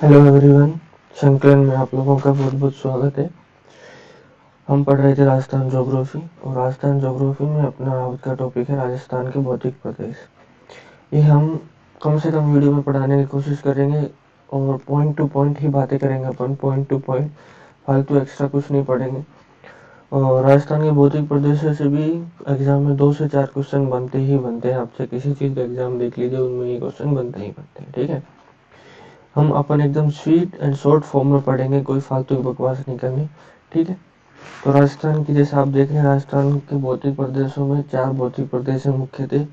Hello everyone, संकलन में आप लोगों का बहुत बहुत स्वागत है। हम पढ़ रहे थे राजस्थान ज्योग्राफी और राजस्थान ज्योग्राफी में अपना आज का टॉपिक है राजस्थान के भौतिक प्रदेश। ये हम कम से कम वीडियो में पढ़ाने की कोशिश करेंगे और पॉइंट टू पॉइंट ही बातें करेंगे अपन, पॉइंट टू पॉइंट, फालतू एक्स्ट्रा कुछ नहीं पढ़ेंगे। और राजस्थान के भौतिक प्रदेशों से भी एग्जाम में 2 से 4 क्वेश्चन बनते ही बनते हैं। आपसे किसी चीज़ का एग्जाम देख लीजिए, उनमें ये क्वेश्चन बनते ही बनते हैं। ठीक है, हम अपन एकदम स्वीट एंड शॉर्ट फॉर्म में पढ़ेंगे, कोई फालतू की बकवास नहीं करनी। ठीक है, तो राजस्थान की जैसे आप देख रहे हैं, राजस्थान के भौतिक प्रदेशों में 4 भौतिक प्रदेश मुख्य थे।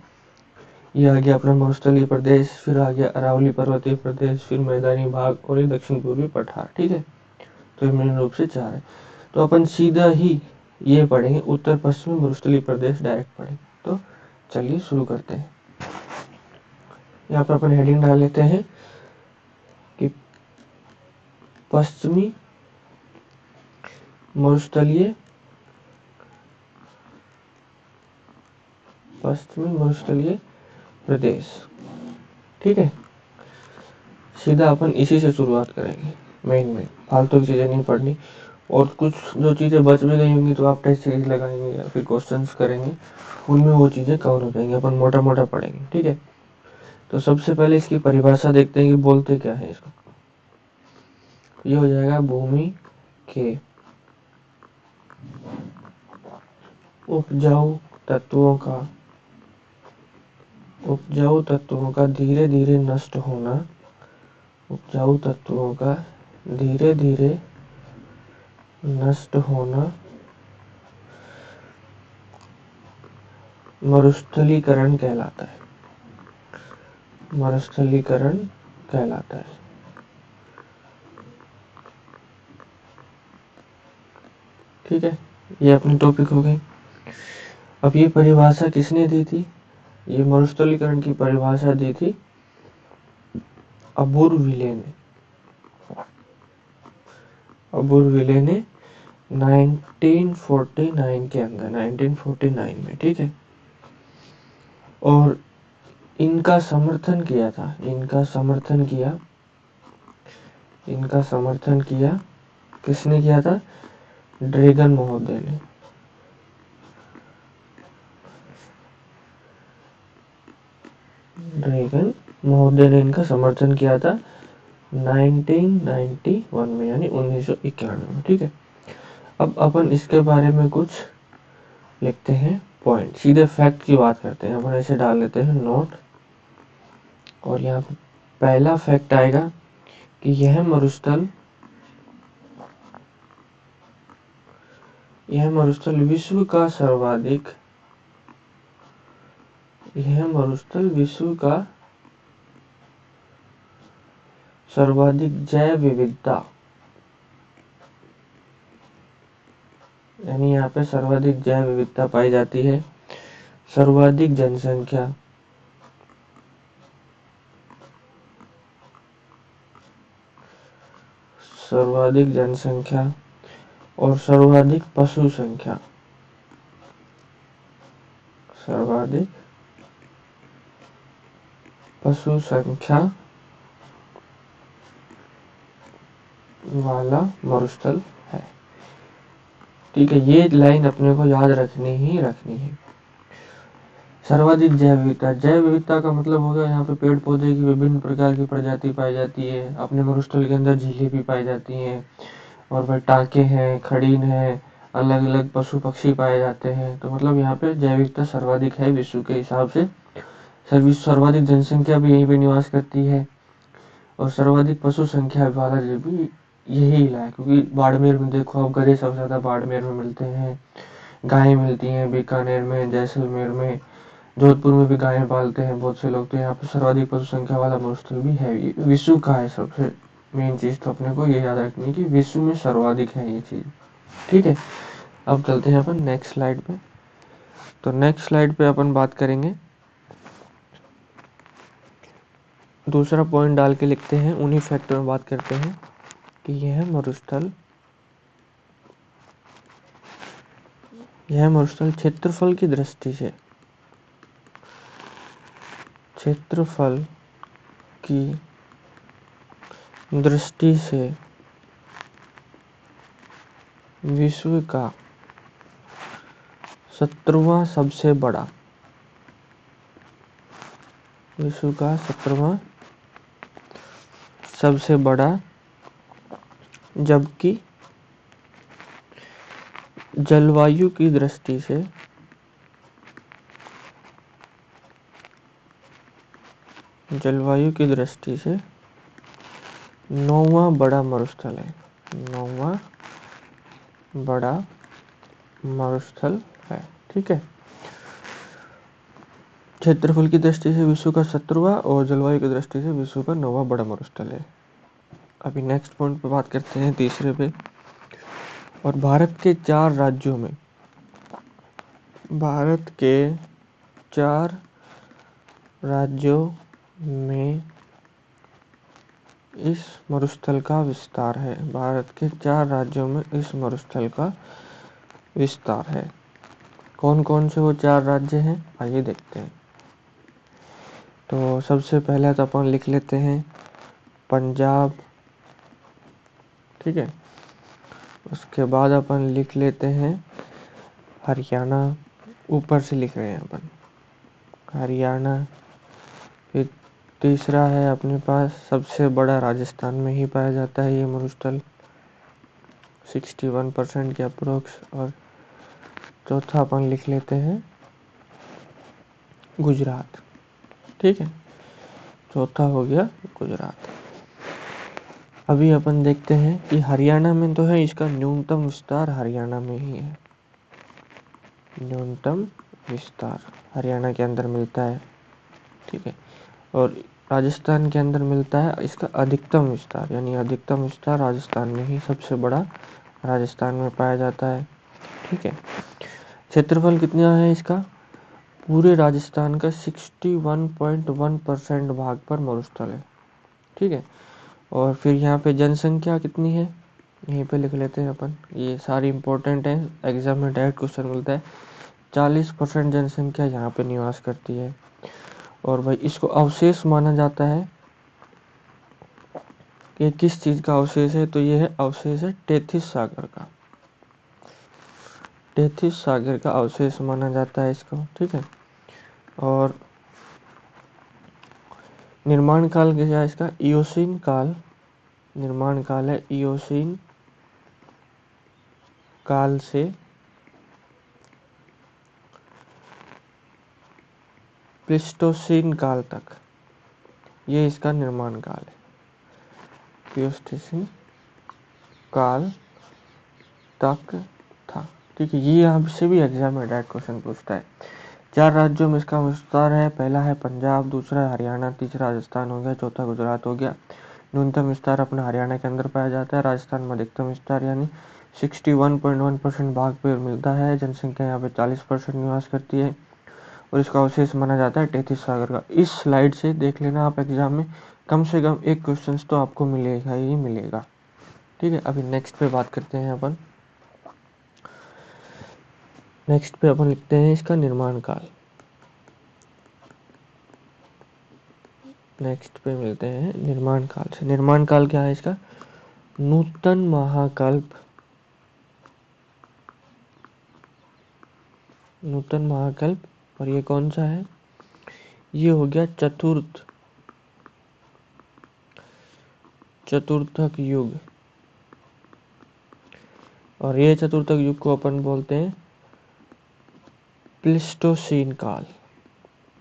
ये आ गया अपना मरुस्थलीय प्रदेश, फिर आ गया अरावली पर्वतीय प्रदेश, फिर मैदानी भाग और ये दक्षिण पूर्वी पठार। ठीक है, तो ये मेन रूप से 4 है। तो अपन सीधा ही ये पढ़ेंगे उत्तर पश्चिमी मरुस्थलीय प्रदेश, डायरेक्ट पढ़ेंगे। तो चलिए शुरू करते हैं। यहाँ पर अपन हेडिंग डाल लेते हैं कि पश्चिमी मरुस्थलीय प्रदेश। ठीक है, सीधा अपन इसी से शुरुआत करेंगे। मेन फालतू की चीजें नहीं पढ़नी, और कुछ जो चीजें बच भी गई होंगी तो आप टेस्ट सीरीज लगाएंगे या फिर क्वेश्चंस करेंगे, उनमें वो चीजें कवर हो जाएंगी। अपन मोटा मोटा पढ़ेंगे। ठीक है, तो सबसे पहले इसकी परिभाषा देखते हैं कि बोलते क्या है इसको। ये हो जाएगा भूमि के उपजाऊ तत्वों का धीरे धीरे नष्ट होना, उपजाऊ तत्वों का धीरे धीरे नष्ट होना मरुस्थलीकरण कहलाता है। मरुस्थलीकरण कहलाता है। ठीक है, ये अपनी टॉपिक हो गई। अब ये परिभाषा किसने दी थी? ये मरुस्थलीकरण की परिभाषा दी थी अबुरविले ने। अबुरविले ने 1949 के अंदर, 1949 में। ठीक है, और इनका समर्थन किया था, इनका समर्थन किया किसने किया था? ड्रैगन महोदय ने। ड्रैगन महोदय ने इनका समर्थन किया था 1991 में, यानी 1991 में। ठीक है, अब अपन इसके बारे में कुछ लिखते हैं पॉइंट, सीधे फैक्ट की बात करते हैं। अपन ऐसे डाल लेते हैं नोट, और यहाँ पे पहला फैक्ट आएगा कि यह मरुस्थल विश्व का सर्वाधिक जैव विविधता, यानी यहाँ पे सर्वाधिक जैव विविधता पाई जाती है। सर्वाधिक जनसंख्या और सर्वाधिक पशु संख्या वाला मरुस्थल है। ठीक है, ये लाइन अपने को याद रखनी है। सर्वाधिक जैव विविधता का मतलब हो गया यहाँ पे पेड़ पौधे की विभिन्न प्रकार की प्रजाति पाई जाती है। अपने मरुस्थल के अंदर झीलें भी पाई जाती हैं, और फिर टाँके हैं, खड़ीन है, अलग अलग पशु पक्षी पाए जाते हैं। तो मतलब यहाँ पे जैव विविधता सर्वाधिक है विश्व के हिसाब से। सर्वाधिक जनसंख्या भी यहीं पे निवास करती है, और सर्वाधिक पशु संख्या वाला भी यही इलाका है। क्योंकि बाड़मेर में देखो आप, गधे सबसे ज्यादा बाड़मेर में मिलते हैं, गायें मिलती हैं बीकानेर में, जैसलमेर में, जोधपुर में भी गायें पालते हैं बहुत से लोग। तो यहाँ पे सर्वाधिक पशु संख्या वाला मरुस्थल भी है, विश्व का है। सबसे मेन चीज तो अपने को ये याद रखनी है कि विश्व में सर्वाधिक है ये चीज। ठीक है, अब चलते हैं अपन नेक्स्ट स्लाइड पे। तो नेक्स्ट स्लाइड पे अपन बात करेंगे, दूसरा पॉइंट डाल के लिखते हैं, उन्हीं फैक्ट में बात करते हैं कि यह मरुस्थल क्षेत्रफल की दृष्टि से, क्षेत्रफल की दृष्टि से विश्व का 17वां सबसे बड़ा, विश्व का 17वां सबसे बड़ा, जबकि जलवायु की दृष्टि से नौवां बड़ा मरुस्थल है, नौवां बड़ा मरुस्थल है। ठीक है, क्षेत्रफल की दृष्टि से विश्व का 17वां और जलवायु की दृष्टि से विश्व का 9वां बड़ा मरुस्थल है। अभी नेक्स्ट पॉइंट पे बात करते हैं, तीसरे पे। और भारत के 4 राज्यों में, भारत के 4 राज्यों में इस मरुस्थल का विस्तार है। भारत के 4 राज्यों में इस मरुस्थल का विस्तार है। कौन कौन से वो 4 राज्य हैं, आइए देखते हैं। तो सबसे पहले तो अपन लिख लेते हैं पंजाब। ठीक है, उसके बाद अपन लिख लेते हैं हरियाणा, ऊपर से लिख रहे हैं अपन हरियाणा। फिर तीसरा है अपने पास सबसे बड़ा राजस्थान में ही पाया जाता है ये मरुस्थल, 61% के अप्रोक्स। और चौथा अपन लिख लेते हैं गुजरात। ठीक है, चौथा हो गया गुजरात। अभी अपन देखते हैं कि हरियाणा में तो है, इसका न्यूनतम विस्तार हरियाणा में ही है, न्यूनतम विस्तार हरियाणा के अंदर मिलता है। ठीक है, और राजस्थान के अंदर मिलता है इसका अधिकतम विस्तार, यानी अधिकतम विस्तार राजस्थान में ही, सबसे बड़ा राजस्थान में पाया जाता है। ठीक है, क्षेत्रफल कितना है इसका, पूरे राजस्थान का 61.1% भाग पर मरुस्थल है। ठीक है, और फिर यहाँ पे जनसंख्या कितनी है, यहीं पे लिख लेते हैं अपन, ये सारी इंपॉर्टेंट है, एग्जाम में डायरेक्ट क्वेश्चन मिलता है। 40% जनसंख्या यहाँ पे निवास करती है। और भाई इसको अवशेष माना जाता है कि किस चीज का अवशेष है, तो ये है अवशेष है टेथिस सागर का, टेथिस सागर का अवशेष माना जाता है इसको। ठीक है, और निर्माण काल क्या है इसका, इयोसीन काल, निर्माण काल है इयोसीन काल से प्लीस्टोसीन काल तक, ये इसका निर्माण काल है, प्लीस्टोसीन काल तक था। ठीक है, ये यहाँ से भी एग्जाम में डायरेक्ट क्वेश्चन पूछता है। 4 राज्यों में इसका विस्तार है, पहला है पंजाब, दूसरा है हरियाणा, तीसरा राजस्थान हो गया, चौथा गुजरात हो गया। न्यूनतम विस्तार अपना हरियाणा के अंदर पाया जाता है, राजस्थान में अधिकतम विस्तार यानी 61.1% भाग पे मिलता है। जनसंख्या यहाँ पे 40% निवास करती है, और इसका अवशेष माना जाता है टेथिस सागर का। इस स्लाइड से देख लेना आप एग्जाम में, कम से कम एक क्वेश्चन तो आपको मिलेगा ही मिलेगा। ठीक है, अभी नेक्स्ट पे बात करते हैं अपन। नेक्स्ट पे अपन लिखते हैं इसका निर्माण काल। नेक्स्ट पे मिलते हैं निर्माण काल से। निर्माण काल क्या है इसका, नूतन महाकल्प, नूतन महाकल्प। और ये कौन सा है, ये हो गया चतुर्थक युग। और ये चतुर्थक युग को अपन बोलते हैं प्लीस्टोसीन काल,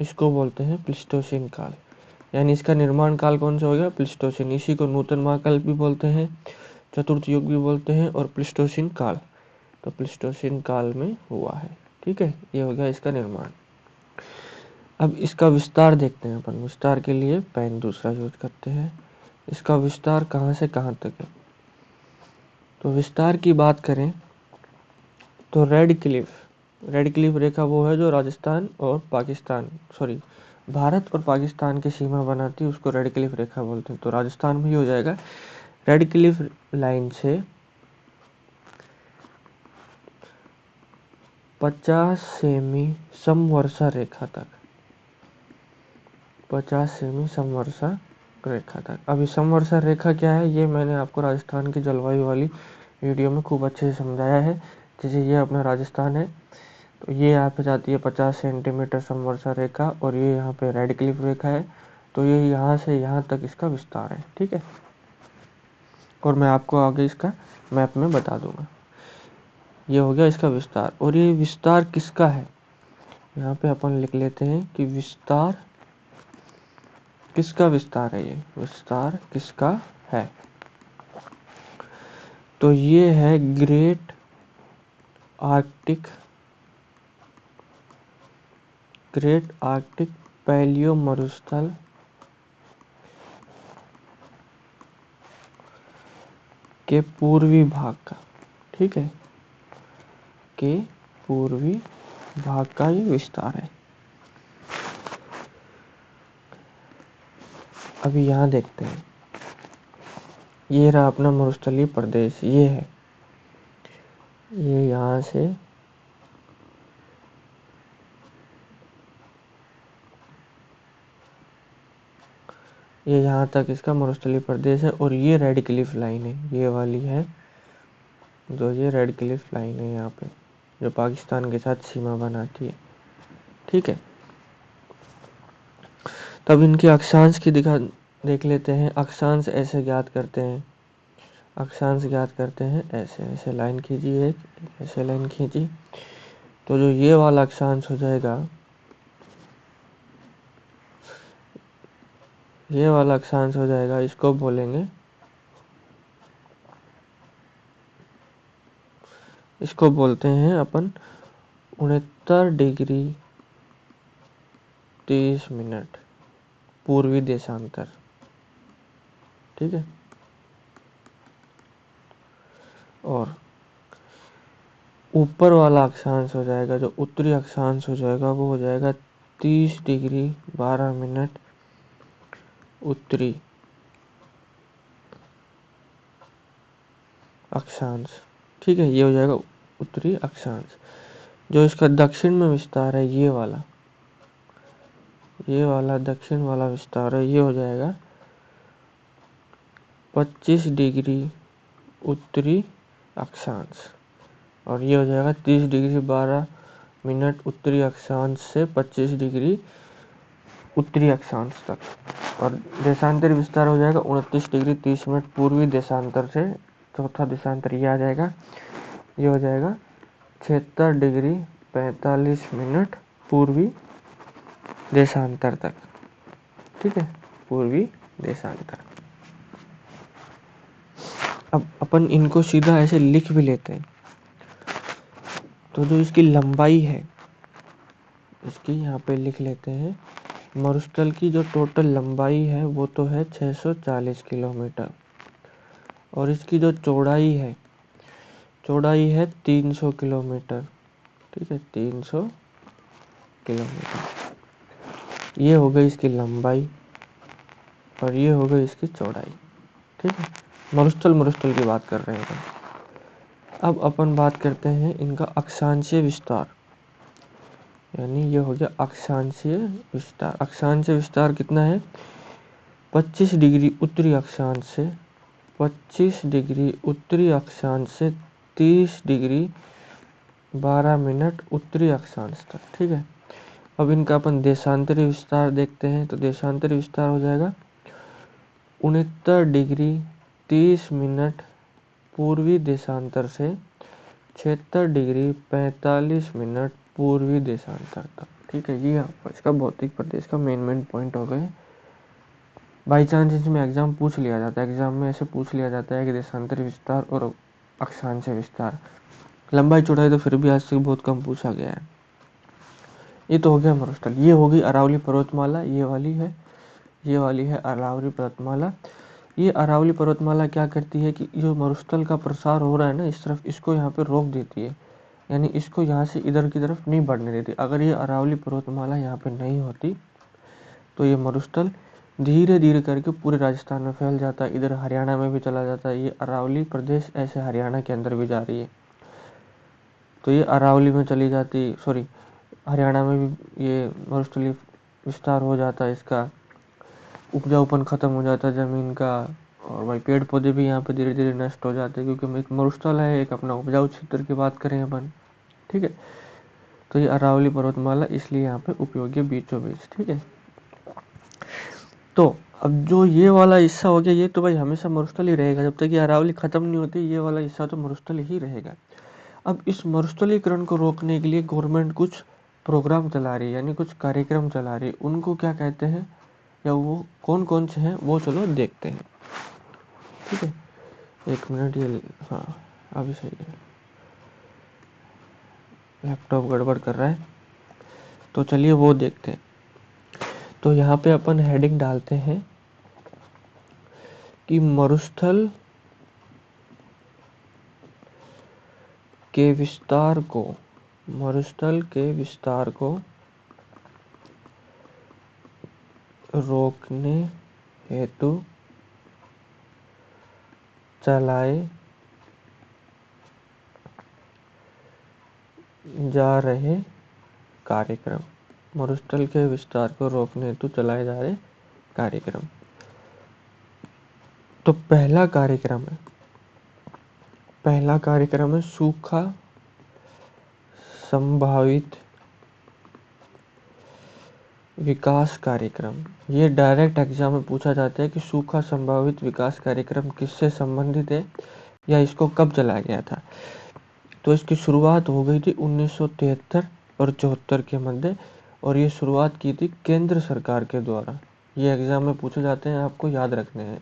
इसको बोलते हैं प्लीस्टोसीन काल। यानी इसका निर्माण काल कौन सा हो गया, प्लीस्टोसीन। इसी को नूतन महाकल्प भी बोलते हैं, चतुर्थ युग भी बोलते हैं, और प्लीस्टोसीन काल, तो प्लीस्टोसीन काल में हुआ है। ठीक है, ये हो गया इसका निर्माण। अब इसका विस्तार देखते हैं अपन। विस्तार के लिए पेन दूसरा यूज करते हैं। इसका विस्तार कहाँ से कहाँ तक है, तो विस्तार की बात करें तो रेड क्लिफ रेखा वो है जो राजस्थान और पाकिस्तान, सॉरी, भारत और पाकिस्तान की सीमा बनाती है, उसको रेड क्लिफ रेखा बोलते हैं। तो राजस्थान में ही हो जाएगा। रेड क्लिफ लाइन से 50 सेमी समवर्षा रेखा तक, 50 सेमी समवर्षा रेखा तक। अभी समवर्षा रेखा क्या है, ये मैंने आपको राजस्थान की जलवायु वाली वीडियो में खूब अच्छे से समझाया है। जैसे ये अपना राजस्थान है, तो ये यहाँ पे जाती है 50 सेंटीमीटर समवर्षा रेखा, और ये यहाँ पे रेड क्लिफ रेखा है, तो ये यहाँ से यहाँ तक इसका विस्तार है। ठीक है, और मैं आपको आगे इसका मैप में बता दूंगा। ये हो गया इसका विस्तार। और ये विस्तार किसका है, यहाँ पे अपन लिख लेते हैं कि विस्तार किसका विस्तार है, ये विस्तार किसका है। तो ये है ग्रेट आर्कटिक पैलियो मरुस्थल के पूर्वी भाग का। ठीक है, के पूर्वी भाग का ये विस्तार है। अभी यहाँ देखते हैं, ये रहा अपना मरुस्थलीय प्रदेश, ये है, ये यहाँ से ये यहाँ तक इसका मरुस्थलीय प्रदेश है। और ये रेड क्लिफ लाइन है, ये वाली है जो ये रेड क्लिफ लाइन है यहाँ पे, जो पाकिस्तान के साथ सीमा बनाती है। ठीक है, तब इनके अक्षांश की देख लेते हैं। अक्षांश ऐसे ज्ञात करते हैं, अक्षांश ज्ञात करते हैं ऐसे, ऐसे लाइन खींची है, ऐसे लाइन खींची, तो जो ये वाला अक्षांश हो जाएगा, ये वाला अक्षांश हो जाएगा, इसको बोलेंगे, इसको बोलते हैं अपन 69 डिग्री 30 मिनट पूर्वी देशांतर। ठीक है, और ऊपर वाला अक्षांश हो जाएगा, जो उत्तरी अक्षांश हो जाएगा, वो हो जाएगा 30 डिग्री 12 मिनट उत्तरी अक्षांश। ठीक है, ये हो जाएगा उत्तरी अक्षांश। जो इसका दक्षिण में विस्तार है, ये वाला दक्षिण वाला विस्तार है, ये हो जाएगा 25 डिग्री उत्तरी अक्षांश, और ये हो जाएगा 30 डिग्री 12 मिनट उत्तरी अक्षांश से 25 डिग्री उत्तरी अक्षांश तक। और देशांतर विस्तार हो जाएगा 29 डिग्री 30 मिनट पूर्वी देशांतर से, चौथा देशांतर ये आ जाएगा, ये हो जाएगा 76 डिग्री 45 मिनट पूर्वी देशांतर तक। ठीक है, पूर्वी देशांतर। अब अपन इनको सीधा ऐसे लिख भी लेते हैं, तो जो इसकी लंबाई है, इसकी यहाँ पे लिख लेते हैं, मरुस्थल की जो टोटल लंबाई है वो तो है 640 किलोमीटर, और इसकी जो चौड़ाई है 300 किलोमीटर। ठीक है, 300 किलोमीटर, ये हो गई इसकी लंबाई, और ये हो गई इसकी चौड़ाई। ठीक है, मरुस्थल की बात कर रहे हैं। अब अपन बात करते हैं इनका अक्षांशीय विस्तार, यानी ये हो गया अक्षांशीय विस्तार। अक्षांशीय विस्तार कितना है, 25 डिग्री उत्तरी अक्षांश से 25 डिग्री उत्तरी अक्षांश से 30 डिग्री 12 मिनट उत्तरी अक्षांश तक। ठीक है, अब इनका अपन देशांतरी विस्तार देखते हैं, तो देशांतरी विस्तार हो जाएगा 69 डिग्री 30 मिनट पूर्वी देशांतर से 76 डिग्री 45 मिनट पूर्वी देशांतर तक। ठीक है, ये इसका भौतिक प्रदेश का मेन पॉइंट हो गए। बाई चांस इसमें एग्जाम पूछ लिया जाता है, एग्जाम में ऐसे पूछ लिया जाता है कि देशांतरी विस्तार और अक्षांशीय विस्तार, लंबाई चौड़ाई तो फिर भी आज तक बहुत कम पूछा गया है। ये तो हो गया मरुस्थल। ये होगी अरावली पर्वतमाला, ये वाली है अरावली पर्वतमाला। ये अरावली पर्वतमाला क्या करती है कि जो मरुस्थल का प्रसार हो रहा है ना इस तरफ, इसको यहाँ पे रोक देती है, यानी इसको यहाँ से इधर की तरफ नहीं बढ़ने देती। अगर ये अरावली पर्वतमाला यहाँ पे नहीं होती तो ये मरुस्थल धीरे धीरे करके पूरे राजस्थान में फैल जाता है, इधर हरियाणा में भी चला जाता है। ये अरावली प्रदेश ऐसे हरियाणा के अंदर भी जा रही है, तो ये अरावली में चली जाती, हरियाणा में भी ये मरुस्थलीय विस्तार हो जाता है इसका। उपजाऊपन ख़त्म हो जाता है ज़मीन का, और भाई पेड़ पौधे भी यहाँ पे धीरे धीरे नष्ट हो जाते हैं, क्योंकि एक मरुस्थल है, एक अपना उपजाऊ क्षेत्र की बात करें अपन, ठीक है। तो ये अरावली पर्वतमाला इसलिए यहाँ पे उपयोगी है बीचों बीच, ठीक है। तो अब जो ये वाला हिस्सा हो गया, ये तो भाई हमेशा मरुस्थल ही रहेगा, जब तक ये अरावली खत्म नहीं होती ये वाला हिस्सा तो मरुस्थल ही रहेगा। अब इस मरुस्थलीकरण को रोकने के लिए गवर्नमेंट कुछ प्रोग्राम चला रही है, यानी कुछ कार्यक्रम चला रही है, उनको क्या कहते हैं या वो कौन कौन से हैं वो चलो देखते हैं, ठीक है। एक मिनट, ये हाँ अभी सही है, लैपटॉप गड़बड़ कर रहा है, तो चलिए वो देखते हैं। तो यहाँ पे अपन हेडिंग डालते हैं कि मरुस्थल के विस्तार को, मरुस्थल के विस्तार को रोकने हेतु चलाए जा रहे कार्यक्रम, मरुस्थल के विस्तार को रोकने हेतु चलाए जा रहे कार्यक्रम। तो पहला कार्यक्रम है सूखा संभावित विकास कार्यक्रम। ये डायरेक्ट एग्जाम में पूछा जाता है कि सूखा संभावित विकास कार्यक्रम किससे संबंधित है या इसको कब चलाया गया था। तो इसकी शुरुआत हो गई थी 1973 और 74 के मध्य, और ये शुरुआत की थी केंद्र सरकार के द्वारा। ये एग्जाम में पूछे जाते हैं, आपको याद रखने हैं,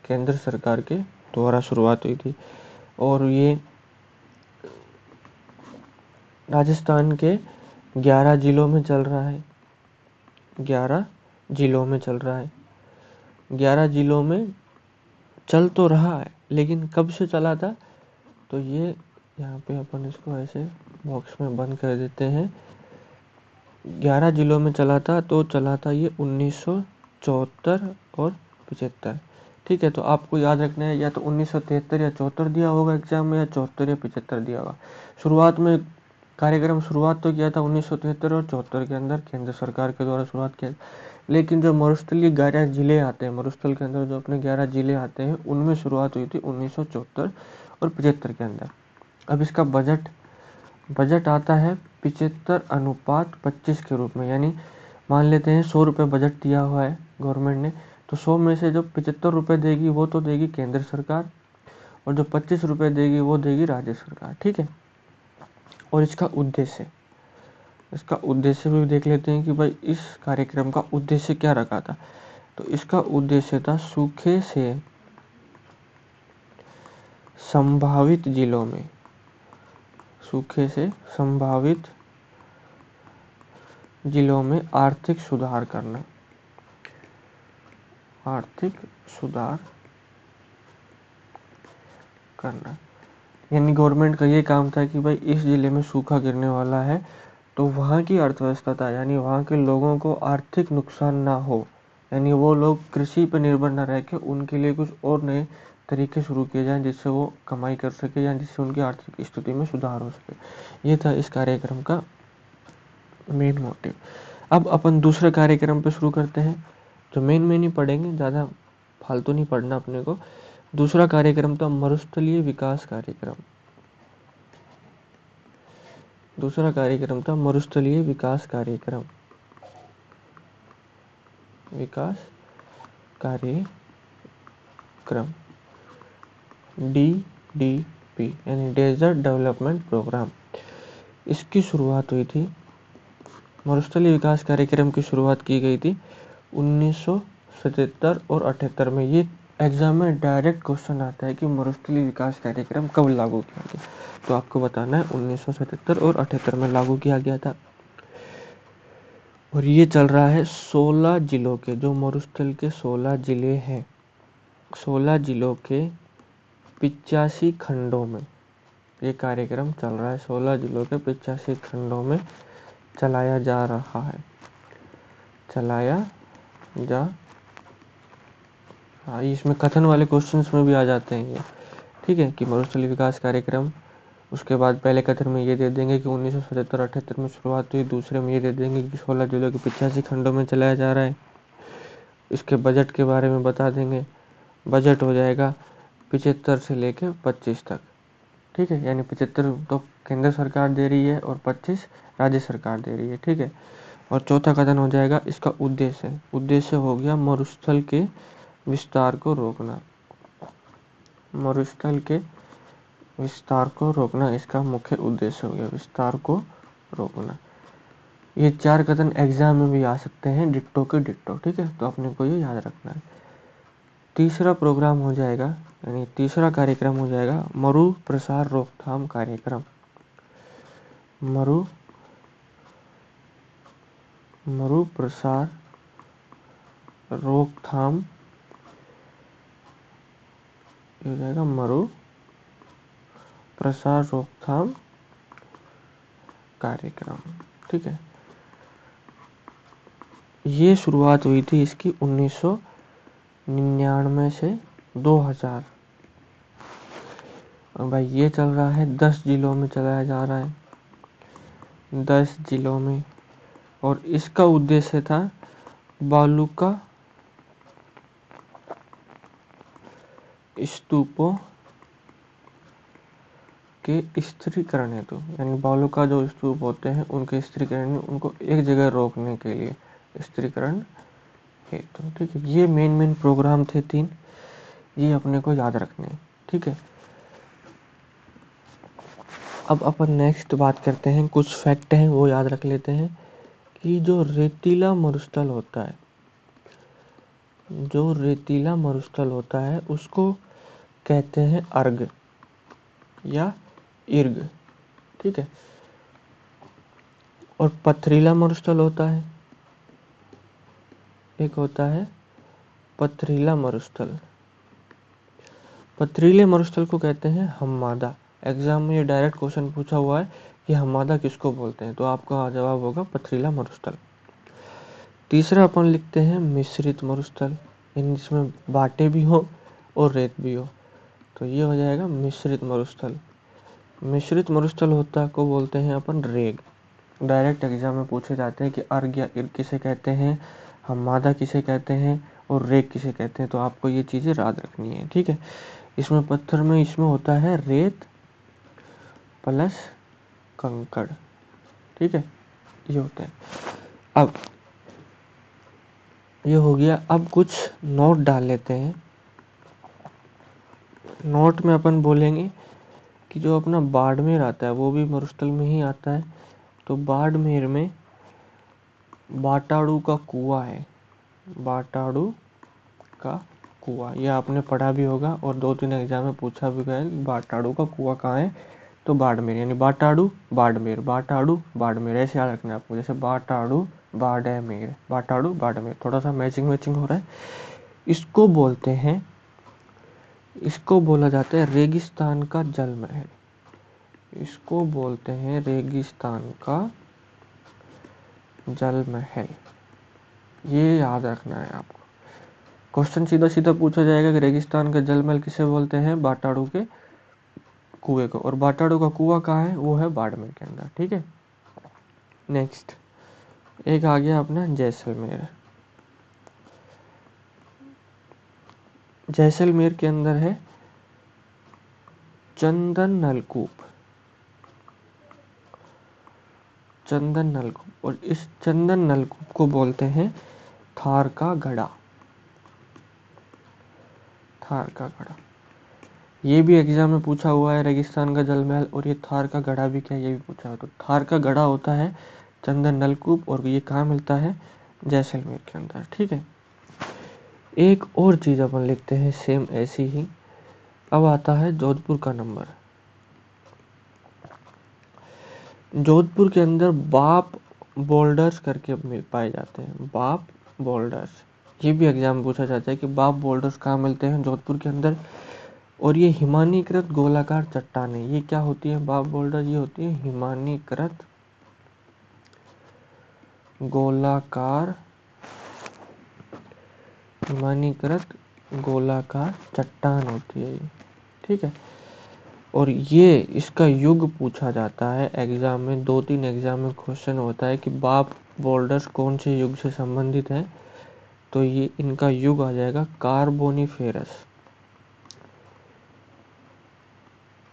केंद्र सरकार के द्वारा शुरुआत हुई थी। और ये राजस्थान के 11 जिलों में चल रहा है, 11 जिलों में चल रहा है। 11 जिलों में चल तो रहा है, लेकिन कब से चला था, तो ये यहाँ पे अपन इसको ऐसे बॉक्स में बंद कर देते हैं। 11 जिलों में चला था, तो चला था ये 1974 और 75, ठीक है। तो आपको याद रखना है, या तो 1973 या 74 दिया होगा एग्जाम में, या 74 या 75 दिया होगा। शुरुआत में कार्यक्रम शुरुआत तो किया था 1973 और 74 के अंदर, केंद्र सरकार के द्वारा शुरुआत किया, लेकिन जो मरुस्थलीय 11 जिले आते हैं, मरुस्थल के अंदर जो अपने 11 जिले आते हैं, उनमें शुरुआत हुई थी 1974 और 75 के अंदर। अब इसका बजट आता है 75:25 के रूप में, यानी मान लेते हैं 100 रुपये बजट दिया हुआ है गवर्नमेंट ने, तो 100 में से जो 75 रुपये देगी वो तो देगी केंद्र सरकार, और जो 25 रुपये देगी वो देगी राज्य सरकार, ठीक है। और इसका उद्देश्य भी देख लेते हैं कि भाई इस कार्यक्रम का उद्देश्य क्या रखा था। तो इसका उद्देश्य था सूखे से संभावित जिलों में, सूखे से संभावित जिलों में आर्थिक सुधार करना, आर्थिक सुधार करना। यानी गवर्नमेंट का ये काम था कि भाई इस जिले में सूखा गिरने वाला है, तो वहाँ की अर्थव्यवस्था था, यानी वहाँ के लोगों को आर्थिक नुकसान ना हो, यानी वो लोग कृषि पर निर्भर न रह के उनके लिए कुछ और नए तरीके शुरू किए जाएं, जिससे वो कमाई कर सके या जिससे उनकी आर्थिक स्थिति में सुधार हो सके। ये था इस कार्यक्रम का मेन मोटिव। अब अपन दूसरे कार्यक्रम पे शुरू करते हैं, जो मेन ही पढ़ेंगे, ज़्यादा फालतू नहीं पढ़ना अपने को। दूसरा कार्यक्रम था मरुस्थलीय विकास कार्यक्रम। दूसरा कार्यक्रम था मरुस्थलीय विकास कार्यक्रम, DDP यानी डेजर्ट डेवलपमेंट प्रोग्राम। इसकी शुरुआत हुई थी, मरुस्थलीय विकास कार्यक्रम की शुरुआत की गई थी 1977 और 78 में। ये एग्जाम में डायरेक्ट क्वेश्चन आता है कि मरुस्थलीय विकास कार्यक्रम कब लागू किया गया, तो आपको बताना है 1977 और 78 में लागू किया गया था। और ये चल रहा है 16 जिलों के, जो मरुस्थल के 16 जिले हैं, 16 जिलों के 85 खंडों में ये कार्यक्रम चल रहा है। 16 जिलों के 85 खंडों में चलाया जा रहा है, हाँ, इसमें कथन वाले क्वेश्चंस में भी आ जाते हैं ये, ठीक है, कि मरुस्थलीय विकास कार्यक्रम, उसके बाद पहले कथन में ये दे देंगे कि 1977-78 में शुरुआत हुई, दूसरे में ये दे देंगे कि 16 जिलों के 85 खंडों में चलाया जा रहा है, इसके बजट के बारे में बता देंगे। बजट हो जाएगा 75 से लेके 25 तक, ठीक है, यानी 75 तो केंद्र सरकार दे रही है और 25 राज्य सरकार दे रही है, ठीक है। और चौथा कथन हो जाएगा इसका उद्देश्य। उद्देश्य हो गया मरुस्थल के विस्तार को रोकना। मरुस्थल के विस्तार को रोकना इसका मुख्य उद्देश्य हो गया, विस्तार को रोकना। ये 4 कथन एग्जाम में भी आ सकते हैं, डिट्टो के डिट्टो, ठीक है, तो अपने को ये याद रखना है। तीसरा प्रोग्राम हो जाएगा, यानी तीसरा कार्यक्रम हो जाएगा मरु प्रसार रोकथाम कार्यक्रम। मरु प्रसार रोकथाम हो जाएगा मरु प्रसार रोकथाम कार्यक्रम, ठीक है। ये शुरुआत हुई थी इसकी 1999 से 2000। और भाई ये चल रहा है 10 जिलों में चलाया जा रहा है, 10 जिलों में। और इसका उद्देश्य था बालू का स्तूपों के स्थिरीकरण हेतु, यानी बालू का जो स्तूप होते हैं उनके स्थिरीकरण, उनको एक जगह रोकने के लिए स्थिरीकरण हेतु, ठीक है। ये मेन प्रोग्राम थे 3, ये अपने को याद रखने हैं, ठीक है। अब अपन नेक्स्ट बात करते हैं, कुछ फैक्ट हैं वो याद रख लेते हैं कि जो रेतीला मरुस्थल होता है, जो रेतीला मरुस्थल होता है उसको कहते हैं अर्ग या इर्ग, ठीक है। और पथरीला मरुस्थल होता है, एक होता है पथरीला मरुस्थल। पथरीले मरुस्थल को कहते हैं हममादा। एग्जाम में ये डायरेक्ट क्वेश्चन पूछा हुआ है कि हममादा किसको बोलते हैं, तो आपका जवाब होगा पथरीला मरुस्थल। तीसरा अपन लिखते हैं मिश्रित मरुस्थल, जिसमें बाटे भी हो और रेत भी हो, तो ये हो जाएगा मिश्रित मरुस्थल। मिश्रित मरुस्थल होता को बोलते हैं अपन रेग। डायरेक्ट एग्जाम में पूछे जाते हैं कि अर्ग या इर्ग किसे कहते हैं, हममादा किसे कहते हैं और रेग किसे कहते हैं, तो आपको ये चीज़ें याद रखनी है, ठीक है। इसमें पत्थर में इसमें होता है रेत प्लस कंकड़, ठीक है, ये होता है। अब ये हो गया, अब कुछ नोट डाल लेते हैं। नोट में अपन बोलेंगे कि जो अपना बाड़मेर आता है वो भी मरुस्थल में ही आता है, तो बाड़मेर में बाटाड़ू का कुआं है, बाटाड़ू का कुआं, यह आपने पढ़ा भी होगा और 2-3 एग्जाम में पूछा भी गया है बाटाड़ू का कुआं कहाँ है, तो बाड़मेर, यानी बाटाड़ू बाड़मेर, बाटाड़ू बाड़मेर, ऐसे याद रखना है आपको, जैसे बाटाड़ू बाड़मेर, बाटाड़ू बाड़मेर, थोड़ा सा मैचिंग हो रहा है। इसको बोलते हैं, इसको बोला जाता है रेगिस्तान का जल महल, इसको बोलते हैं रेगिस्तान का जल महल, ये याद रखना है आपको। क्वेश्चन सीधा सीधा पूछा जाएगा कि रेगिस्तान का जल महल किसे बोलते हैं, बाटाड़ू के कुएं को, और बाटाड़ू का कुआं कहाँ है, वो है बाड़मेर के अंदर, ठीक है। नेक्स्ट एक आ गया अपना जैसलमेर। जैसलमेर के अंदर है चंदन नलकूप, चंदन नलकूप, और इस चंदन नलकूप को बोलते हैं थार का घड़ा, थार का घड़ा। ये भी एग्जाम में पूछा हुआ है, रेगिस्तान का जल महल और ये थार का घड़ा भी क्या, ये भी पूछा है। तो थार का घड़ा होता है चंदन नलकूप, और ये कहाँ मिलता है, जैसलमेर के अंदर, ठीक है। एक और चीज अपन लिखते हैं सेम ऐसी ही। अब आता है जोधपुर का नंबर। जोधपुर के अंदर बाप बोल्डर्स करके मिल पाए जाते हैं, बाप बोल्डर्स। ये भी एग्जाम में पूछा जाता है कि बाप बोल्डर्स कहाँ मिलते हैं, जोधपुर के अंदर। और ये हिमानीकृत गोलाकार चट्टानें, ये क्या होती है बाप बोल्डर, ये होती है हिमानीकृत गोलाकार, हिमानीकृत गोलाकार चट्टान होती है ये, ठीक है। और ये इसका युग पूछा जाता है एग्जाम में, 2-3 एग्जाम में क्वेश्चन होता है कि बाप बोल्डर्स कौन से युग से संबंधित है, तो ये इनका युग आ जाएगा कार्बोनिफेरस।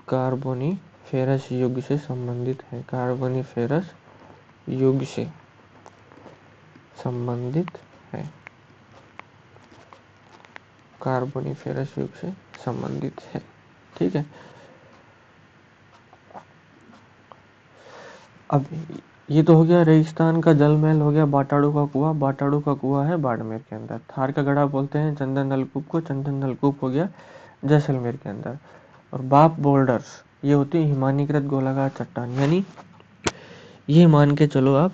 कार्बोनिफेरस युग से संबंधित है, कार्बोनिफेरस युग से संबंधित है, कार्बोनिफेरस युग से संबंधित है। ठीक है, अब ये तो हो गया रेगिस्तान का जल महल, हो गया बाटाड़ू का कुआं। बाटाड़ू का कुआं है बाड़मेर के अंदर। थार का गढ़ा बोलते हैं चंदन नलकूप को, चंदन नलकूप हो गया जैसलमेर के अंदर। और बाप बोल्डर्स ये होती है हिमानीकृत गोलाकार चट्टान, यानी ये मान के चलो आप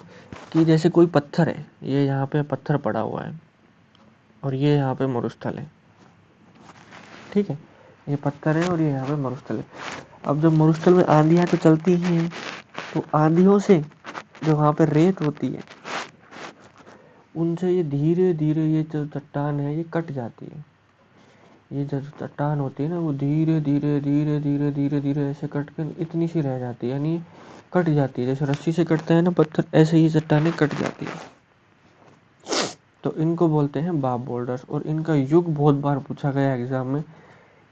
कि जैसे कोई पत्थर है, ये यहाँ पे पत्थर पड़ा हुआ है और ये यहाँ पे मरुस्थल है। ठीक है, ये पत्थर है और ये यहाँ पे मरुस्थल है। अब जब मरुस्थल में आंधियाँ तो चलती ही हैं, तो आंधियों से जो वहाँ पे रेत होती है उनसे ये धीरे धीरे ये जो चट्टान है ये कट जाती है। ये जो चट्टान होती है ना वो धीरे धीरे धीरे धीरे धीरे धीरे ऐसे कट कर इतनी सी रह जाती है, यानी कट जाती है। जैसे रस्सी से कटता है ना पत्थर, ऐसे ही चट्टानें कट जाती है। तो इनको बोलते हैं बाप बोल्डर्स। और इनका युग बहुत बार पूछा गया एग्जाम में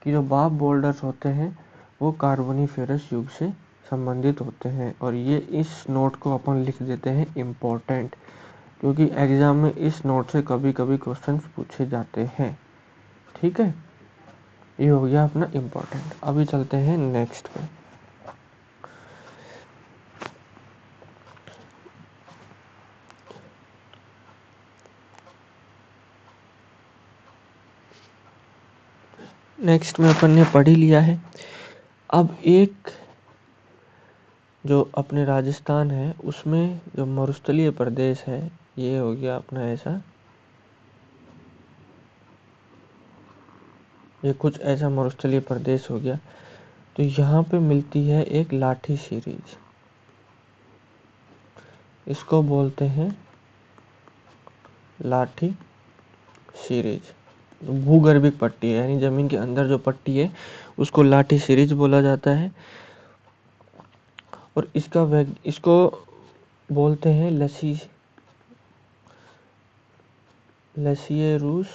कि जो बाप बोल्डर्स होते हैं वो कार्बोनिफेरस युग से संबंधित होते हैं। और ये इस नोट को अपन लिख देते हैं इम्पोर्टेंट, क्योंकि एग्जाम में इस नोट से कभी कभी क्वेश्चंस पूछे जाते हैं। ठीक है, ये हो गया अपना इम्पोर्टेंट। अभी चलते हैं नेक्स्ट पे। नेक्स्ट में अपन ने पढ़ ही लिया है। अब एक जो अपने राजस्थान है उसमें जो मरुस्थलीय प्रदेश है ये हो गया अपना ऐसा, ये कुछ ऐसा मरुस्थलीय प्रदेश हो गया। तो यहाँ पे मिलती है एक लाठी सीरीज, इसको बोलते हैं लाठी सीरीज। भूगर्भिक पट्टी है, यानी जमीन के अंदर जो पट्टी है उसको लाठी सीरीज बोला जाता है। और इसको बोलते हैं लसीएरूस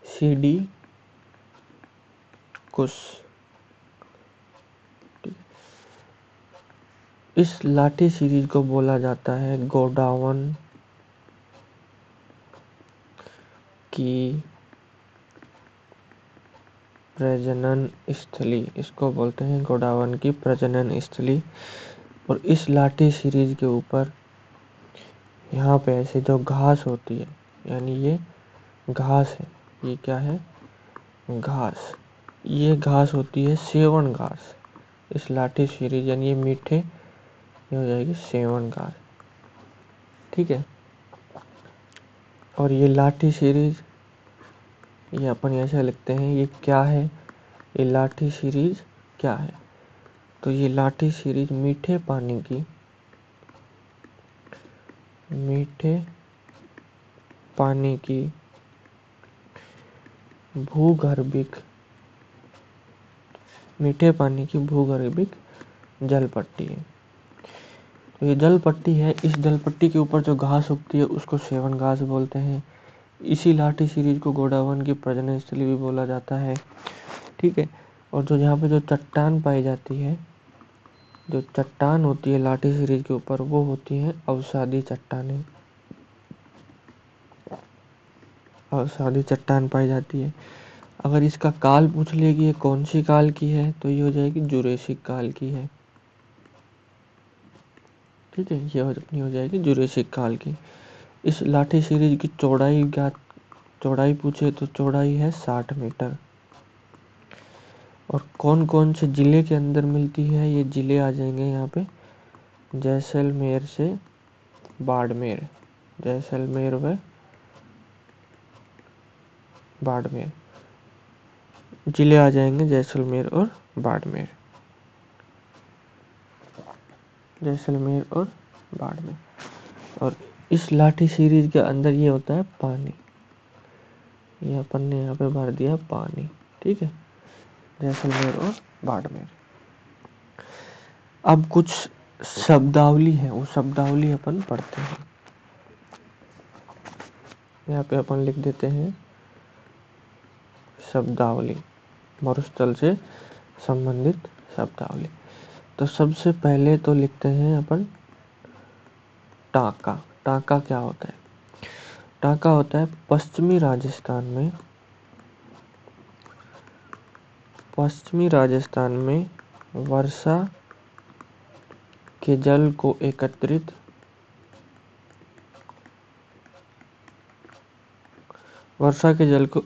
सीडी कुश। इस लाठी सीरीज को बोला जाता है गोडावन की प्रजनन स्थली। इसको बोलते हैं गोडावन की प्रजनन स्थली। और इस लाठी सीरीज के ऊपर यहाँ पे ऐसे जो घास होती है, यानी ये घास है, ये क्या है घास, ये घास होती है सेवन घास। इस लाठी सीरीज यानी ये मीठे, ये हो जाएगी सेवन घास। ठीक है, और ये लाठी सीरीज ये अपन ऐसे लिखते हैं, ये क्या है, ये लाठी सीरीज क्या है। तो ये लाठी सीरीज मीठे पानी की भूगर्भिक मीठे पानी की भूगर्भिक जल पट्टी है। तो ये जल पट्टी है, इस जल पट्टी के ऊपर जो घास उगती है उसको सेवन घास बोलते हैं। इसी लाठी सीरीज को गोडावन की प्रजनन स्थली भी बोला जाता है। ठीक है, और जो यहाँ पे जो चट्टान पाई जाती है, जो चट्टान होती है लाठी सीरीज के ऊपर, वो होती है अवसादी चट्टानें। अवसादी चट्टान पाई जाती है। अगर इसका काल पूछ लेगी ये कौन सी काल की है, तो ये हो जाएगी जुरेसिक काल की है। ठीक है, ये अपनी हो जाएगी जुरेसिक काल की। इस लाठी सीरीज की चौड़ाई पूछे तो चौड़ाई है 60 मीटर। और कौन कौन से जिले के अंदर मिलती है, ये जिले आ जाएंगे यहाँ पे, जैसलमेर से बाड़मेर, जैसलमेर व बाड़मेर जिले आ जाएंगे, जैसलमेर और बाड़मेर, जैसलमेर और बाड़मेर। और इस लाठी सीरीज के अंदर ये होता है पानी, ये अपन ने यहाँ पे भर दिया पानी। ठीक है, जैसलमेर और बाड़मेर। अब कुछ शब्दावली है, वो शब्दावली अपन पढ़ते हैं। यहाँ पे अपन लिख देते हैं शब्दावली, मरुस्थल से संबंधित शब्दावली। तो सबसे पहले तो लिखते हैं अपन टाका। टाका क्या होता है? टाका होता है पश्चिमी राजस्थान में वर्षा के जल को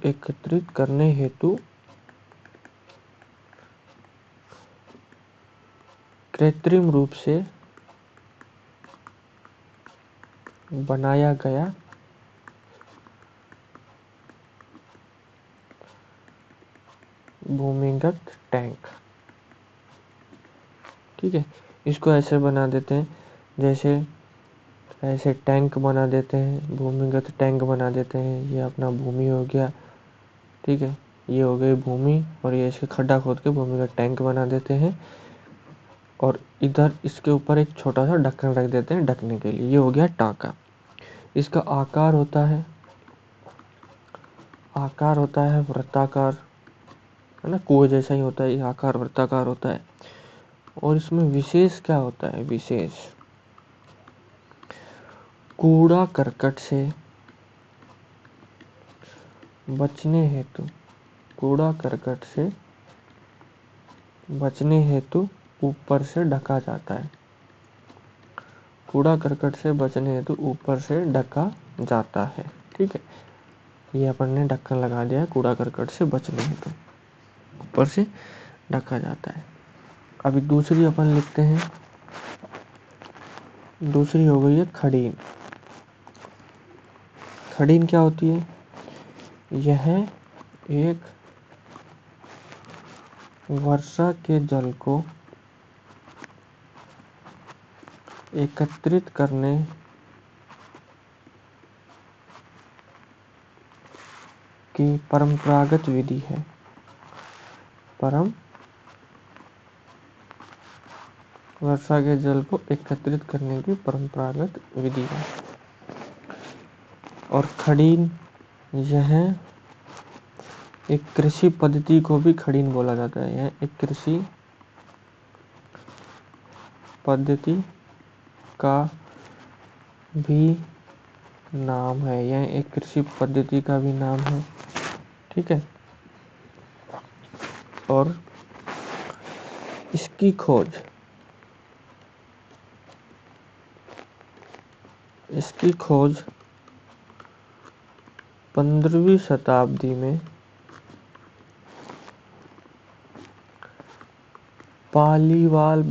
एकत्रित करने हेतु कृत्रिम रूप से बनाया गया भूमिगत टैंक। ठीक है, इसको ऐसे बना देते हैं, जैसे ऐसे टैंक बना देते हैं, भूमिगत टैंक बना देते हैं। ये अपना भूमि हो गया, ठीक है, ये हो गई भूमि, और ये इसके खड्डा खोद के भूमिगत टैंक बना देते हैं, और इधर इसके ऊपर एक छोटा सा ढक्कन रख देते हैं ढकने के लिए। ये हो गया टाका। इसका आकार होता है वृत्ताकार, है ना, कुएं जैसा ही होता है ये आकार, वृत्ताकार होता है। और इसमें विशेष क्या होता है? विशेष कूड़ा करकट से बचने हेतु ऊपर से ढका जाता है। कूड़ा करकट से बचने हेतु ऊपर से ढका जाता है। ठीक है, ये अपन ने ढक्कन लगा दिया है, कूड़ा करकट से बचने हेतु ऊपर से ढका जाता है। अभी दूसरी अपन लिखते हैं, दूसरी हो गई है खड़ीन। खड़ीन क्या होती है? यह एक वर्षा के जल को एकत्रित करने की परंपरागत विधि है। वर्षा के जल को एकत्रित करने की परंपरागत विधि है। और खड़ीन, यह एक कृषि पद्धति को भी खड़ीन बोला जाता है। यह एक कृषि पद्धति का भी नाम है। यह एक कृषि पद्धति का भी नाम है। ठीक है, और इसकी खोज 15वीं शताब्दी में पालीवाल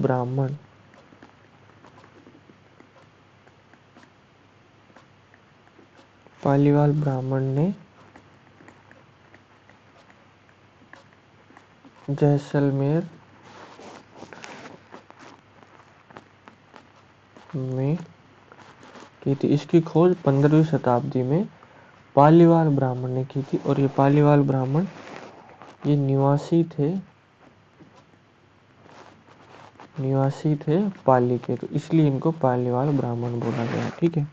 ब्राह्मण ने जैसलमेर में की थी। इसकी खोज 15वीं शताब्दी में पालीवाल ब्राह्मण ने की थी। और ये पालीवाल ब्राह्मण ये निवासी थे पाली के, तो इसलिए इनको पालीवाल ब्राह्मण बोला गया। ठीक है,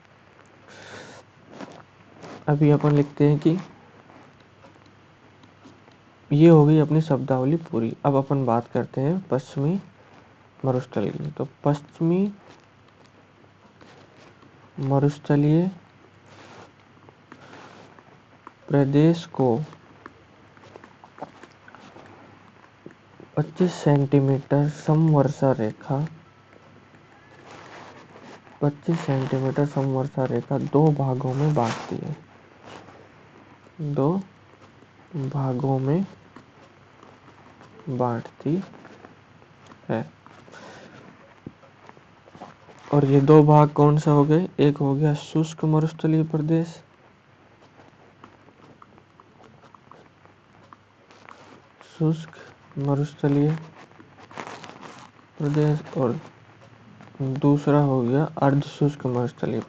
अभी अपन लिखते हैं कि ये हो गई अपनी शब्दावली पूरी। अब अपन बात करते हैं पश्चिमी मरुस्थल की। तो पश्चिमी मरुस्थलीय प्रदेश को 25 सेंटीमीटर समवर्षा रेखा दो भागों में बांटती है। और ये दो भाग कौन सा हो गए? एक हो गया शुष्क मरुस्थलीय प्रदेश, और दूसरा हो गया अर्ध शुष्क मरुस्थलीय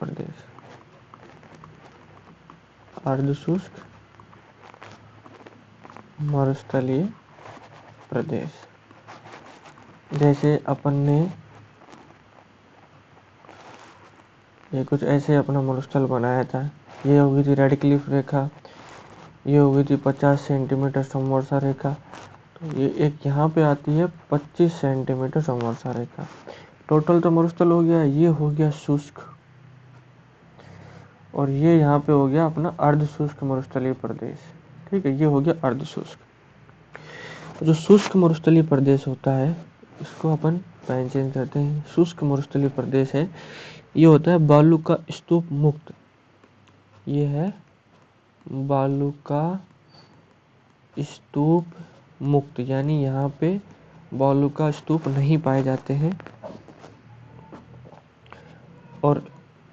प्रदेश। जैसे अपन ने ये कुछ ऐसे अपना मरुस्थल बनाया था, ये हो गई थी रेडक्लिफ रेखा, ये हो गई थी 50 सेंटीमीटर समवर्षा रेखा। तो ये एक यहाँ पे आती है 25 सेंटीमीटर समवर्षा रेखा। टोटल तो मरुस्थल हो गया, ये हो गया शुष्क, और ये यहाँ पे हो गया अपना अर्ध शुष्क मरुस्थलीय प्रदेश। ठीक है, ये हो गया अर्ध शुष्क। जो शुष्क मरुस्थलीय प्रदेश होता है इसको अपन पहचान चेंज करते हैं। शुष्क मरुस्थलीय प्रदेश है, ये होता है बालू का स्तूप मुक्त। ये है बालू का स्तूप मुक्त, यानी यहाँ पे बालू का स्तूप नहीं पाए जाते हैं। और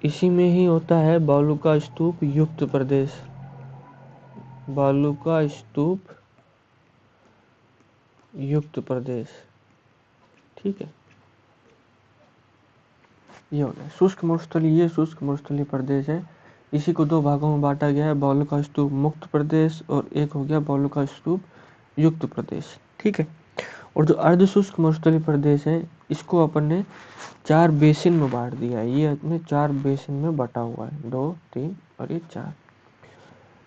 इसी में ही होता है बालू का स्तूप युक्त प्रदेश। बालू का स्तूप युक्त प्रदेश, ठीक है। ये हो गया शुष्क मरुस्थलीय, ये शुष्क मरुस्थलीय प्रदेश है। इसी को दो भागों में बांटा गया है, बालू का स्तूप मुक्त प्रदेश और एक हो गया बालू का स्तूप युक्त प्रदेश, ठीक है। और जो अर्ध शुष्क मरुस्थलीय प्रदेश है इसको अपन ने 4 बेसिन में बांट दिया है। ये अपने 4 बेसिन में बटा हुआ है, 2, 3 और ये 4,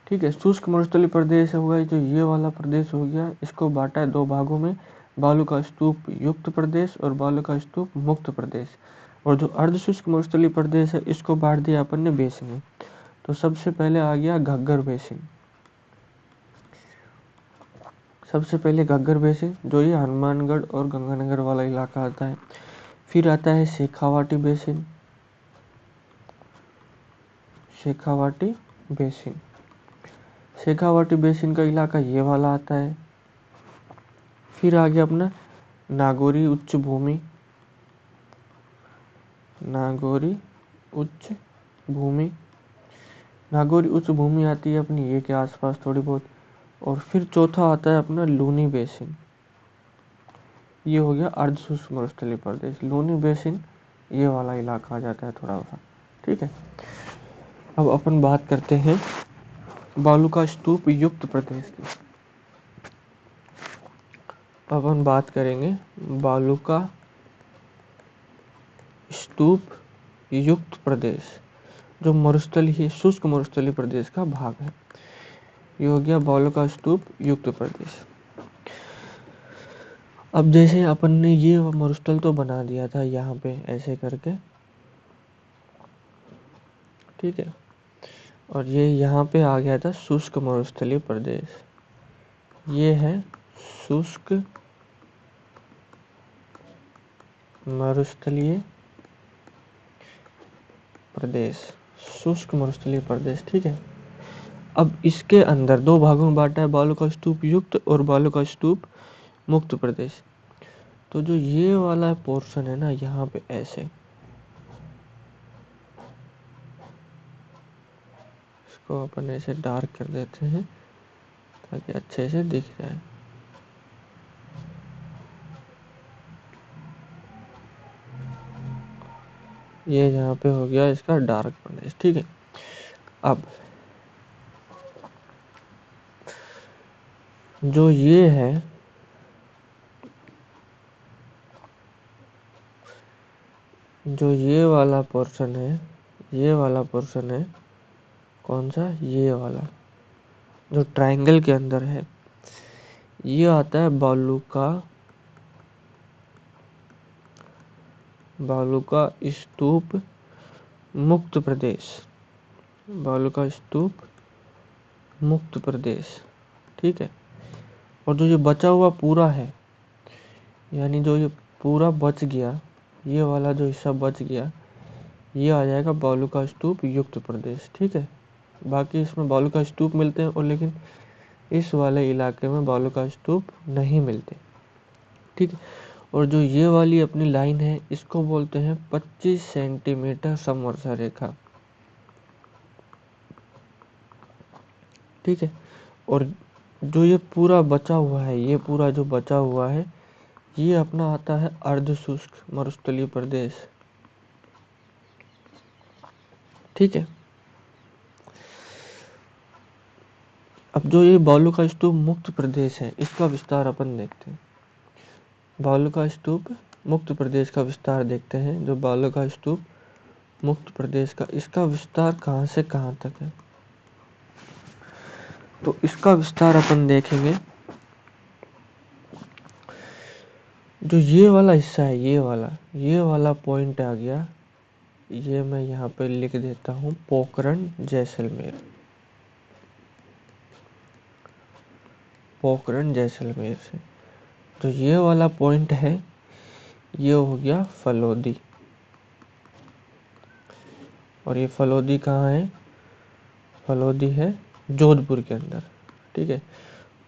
ठीक है। शुष्क मरुस्थलीय प्रदेश हुआ जो ये वाला प्रदेश हो गया, इसको बांटा है 2 भागों में, बालू का स्तूप युक्त प्रदेश और बालू का स्तूप मुक्त प्रदेश। और जो अर्ध शुष्क मरुस्थलीय प्रदेश है इसको बांट दिया अपन ने बेसिन में। तो सबसे पहले आ गया घग्गर बेसिन। सबसे पहले घग्गर बेसिन जो ये हनुमानगढ़ और गंगानगर वाला इलाका आता है। फिर आता है Shekhawati basin, Shekhawati basin. Shekhawati basin का इलाका ये वाला आता है। फिर आ गया अपना नागौरी उच्च भूमि, नागौरी उच्च भूमि। नागौरी उच्च भूमि आती है अपनी ये के आसपास थोड़ी बहुत। और फिर चौथा आता है अपना लूनी बेसिन। ये हो गया अर्ध शुष्क मरुस्थलीय प्रदेश। लूनी बेसिन ये वाला इलाका आ जाता है थोड़ा सा, ठीक है। अब अपन बात करते हैं बालू का स्तूप युक्त प्रदेश की। अपन बात करेंगे बालू का स्तूप युक्त प्रदेश, जो मरुस्थलीय शुष्क मरुस्थलीय प्रदेश का भाग है। ये हो गया बालू का स्तूप युक्त प्रदेश। अब जैसे अपन ने ये मरुस्थल तो बना दिया था यहाँ पे ऐसे करके, ठीक है। और ये यहाँ पे आ गया था शुष्क मरुस्थलीय प्रदेश। ये है शुष्क मरुस्थलीय प्रदेश, शुष्क मरुस्थलीय प्रदेश, ठीक है। अब इसके अंदर 2 भागों में बांटा है, बालू का स्तूप युक्त और बालू का स्तूप मुक्त प्रदेश। तो जो ये वाला पोर्शन है ना यहाँ पे ऐसे, इसको अपन ऐसे डार्क कर देते हैं ताकि अच्छे से दिख जाए। ये यहाँ पे हो गया इसका डार्क प्रदेश, ठीक है। अब जो ये है, जो ये वाला पोर्शन है, ये वाला पोर्शन है कौन सा, ये वाला जो ट्रायंगल के अंदर है, ये आता है बालू का स्तूप मुक्त प्रदेश, बालू का स्तूप मुक्त प्रदेश, ठीक है। और जो ये बचा हुआ पूरा है, यानी जो ये पूरा बच गया, ये वाला जो हिस्सा बच गया, ये आ जाएगा बालू का स्तूप युक्त प्रदेश, ठीक है। बाकी इसमें बालू का स्तूप मिलते हैं और लेकिन इस वाले इलाके में बालू का स्तूप नहीं मिलते, ठीक है। और जो ये वाली अपनी लाइन है इसको बोलते हैं 25 सेंटीमीटर समवर्षा रेखा, ठीक है। और जो ये पूरा बचा हुआ है, ये पूरा जो बचा हुआ है, ये अपना आता है अर्ध शुष्क मरुस्थलीय प्रदेश, ठीक है। अब जो ये बालू का स्तूप मुक्त प्रदेश है इसका विस्तार अपन देखते हैं। बालू का स्तूप मुक्त प्रदेश का विस्तार देखते हैं। जो बालू का स्तूप मुक्त प्रदेश का, इसका विस्तार कहाँ से कहाँ तक है। तो इसका विस्तार अपन देखेंगे। जो ये वाला हिस्सा है, ये वाला पॉइंट आ गया, ये मैं यहाँ पे लिख देता हूँ, पोखरण जैसलमेर। पोखरण जैसलमेर से तो ये वाला पॉइंट है, ये हो गया फलोदी। और ये फलोदी कहाँ है? फलोदी है जोधपुर के अंदर, ठीक है।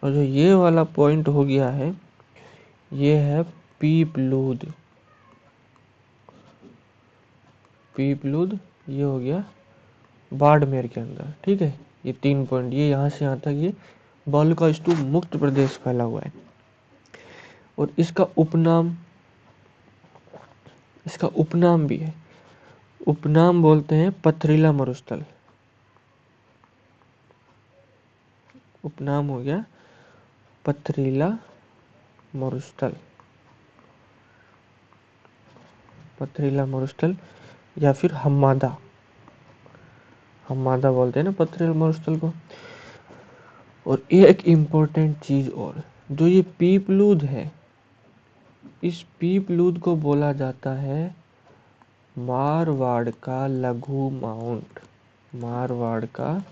और जो ये वाला पॉइंट हो गया है, ये है पीपलूद। पीपलूद ये हो गया बाड़मेर के अंदर, ठीक है। ये 3 पॉइंट, ये यहाँ से यहाँ तक ये बालू का स्तूप मुक्त प्रदेश फैला हुआ है। और इसका उपनाम भी है। उपनाम बोलते हैं पथरीला मरुस्थल। उपनाम हो गया पथरीला मरुस्थल। पथरीला मरुस्थल या फिर हम्मादा बोलते हैं ना पथरीला मरुस्थल को। और एक इम्पोर्टेंट चीज और, जो ये पीपलूद है, इस पीपलूद को बोला जाता है मारवाड़ का लघु माउंट। मारवाड़ का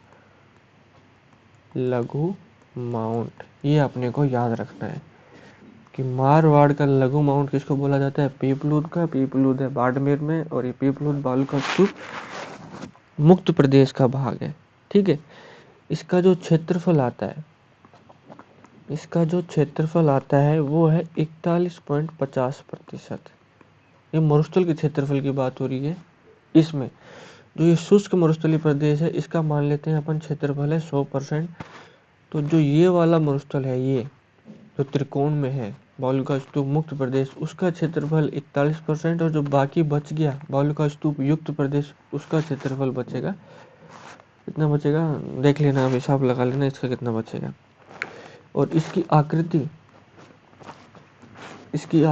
लघु माउंट, ये अपने को याद रखना है कि मारवाड़ का लघु माउंट किसको बोला जाता है? पीपलूद का। पीपलूद है बाड़मेर में, और ये पीपलूद बालू का स्तूप मुक्त प्रदेश का भाग है, ठीक है। इसका जो क्षेत्रफल आता है वो है 41.50%। ये मरुस्थल के क्षेत्रफल की बात हो रही है। इसमें जो ये शुष्क मरुस्थलीय प्रदेश है, इसका मान लेते हैं अपन क्षेत्रफल है 100%। तो जो ये वाला मरुस्थल है, ये जो त्रिकोण में है बालू का स्तूप मुक्त प्रदेश, उसका क्षेत्रफल 41%। और जो बाकी बच गया बालू का स्तूप युक्त प्रदेश, उसका क्षेत्रफल बचेगा, कितना बचेगा देख लेना, आप हिसाब लगा लेना इसका कितना बचेगा। और इसकी आकृति है, इसकी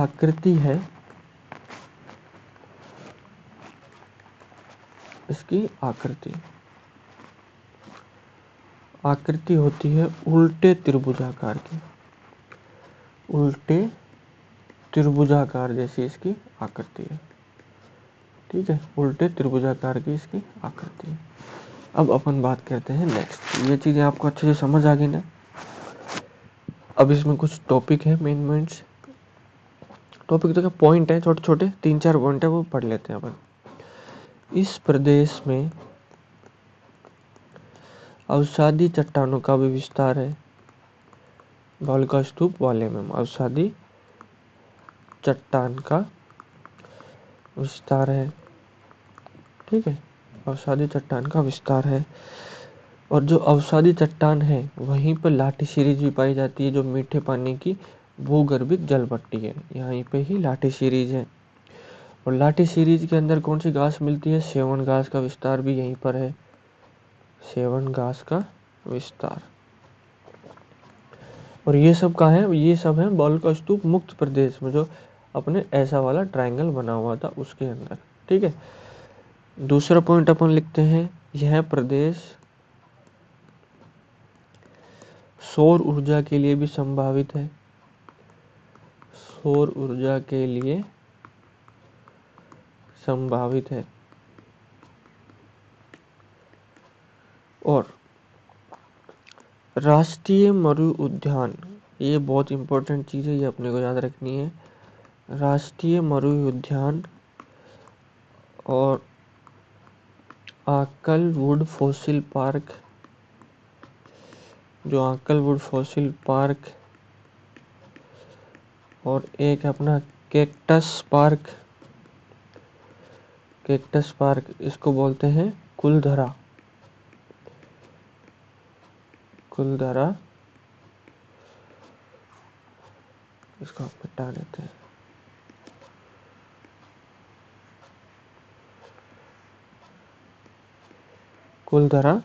आकृति होती है उल्टे त्रिभुजाकार की। उल्टे त्रिभुजाकार जैसी इसकी आकृति है, ठीक है। उल्टे त्रिभुजाकार की इसकी आकृति है। अब अपन बात करते हैं नेक्स्ट। ये चीजें आपको अच्छे से समझ आ गई ना? अब इसमें कुछ टॉपिक है, मेन टॉपिक तो क्या पॉइंट है, छोटे छोटे 3-4 पॉइंट है, वो पढ़ लेते हैं अपन। इस प्रदेश में अवसादी चट्टानों का भी विस्तार है। बालू का स्तूप वाले में अवसादी चट्टान का विस्तार है, ठीक है। अवसादी चट्टान का विस्तार है। और जो अवसादी चट्टान है, वहीं पर लाठी सीरीज भी पाई जाती है, जो मीठे पानी की भूगर्भित जल पट्टी है। यहीं पे ही लाठी सीरीज है। और लाठी सीरीज के अंदर कौन सी घास मिलती है? सेवन घास का विस्तार भी यहीं पर है। सेवन घास का विस्तार। और ये सब कहाँ है? ये सब है बालू का स्तूप मुक्त प्रदेश में, जो अपने ऐसा वाला ट्रायंगल बना हुआ था उसके अंदर, ठीक है। दूसरा पॉइंट अपन लिखते हैं, यह प्रदेश सौर ऊर्जा के लिए भी संभावित है। सौर ऊर्जा के लिए संभावित है। और राष्ट्रीय मरु उद्यान, ये बहुत इंपॉर्टेंट चीज़ है, ये अपने को याद रखनी है। राष्ट्रीय मरु उद्यान और आकलवुड फॉसिल पार्क, जो आकलवुड फॉसिल पार्क, और एक अपना कैक्टस पार्क, इसको बोलते हैं कुलधरा। इसको आप हटा देते हैं। कुलधरा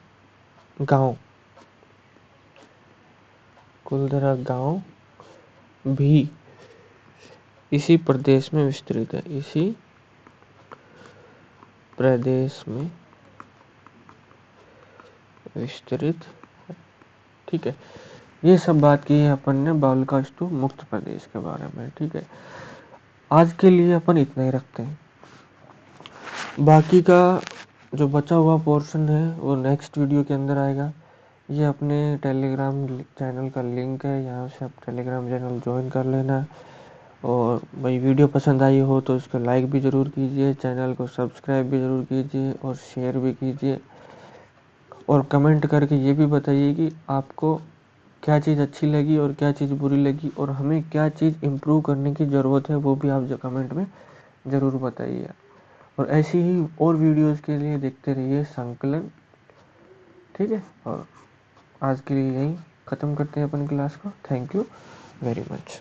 गांव भी इसी प्रदेश में विस्तृत है। इसी प्रदेश में विस्तृत, ठीक है। ये सब बात की है अपन ने बालकास्तु मुक्त प्रदेश के बारे में। ठीक है, आज के लिए अपन इतना ही रखते हैं। बाकी का जो बचा हुआ पोर्शन है वो नेक्स्ट वीडियो के अंदर आएगा। ये अपने टेलीग्राम चैनल का लिंक है, यहाँ से आप टेलीग्राम चैनल ज्वाइन कर लेना। और भाई वीडियो पसंद आई हो तो इसको लाइक भी ज़रूर कीजिए, चैनल को सब्सक्राइब भी ज़रूर कीजिए और शेयर भी कीजिए। और कमेंट करके ये भी बताइए कि आपको क्या चीज़ अच्छी लगी और क्या चीज़ बुरी लगी, और हमें क्या चीज़ इम्प्रूव करने की ज़रूरत है, वो भी आप जो कमेंट में ज़रूर बताइए। और ऐसी ही और वीडियोस के लिए देखते रहिए संकलन। ठीक है, और आज के लिए यहीं ख़त्म करते हैं अपन क्लास को। Thank you very much.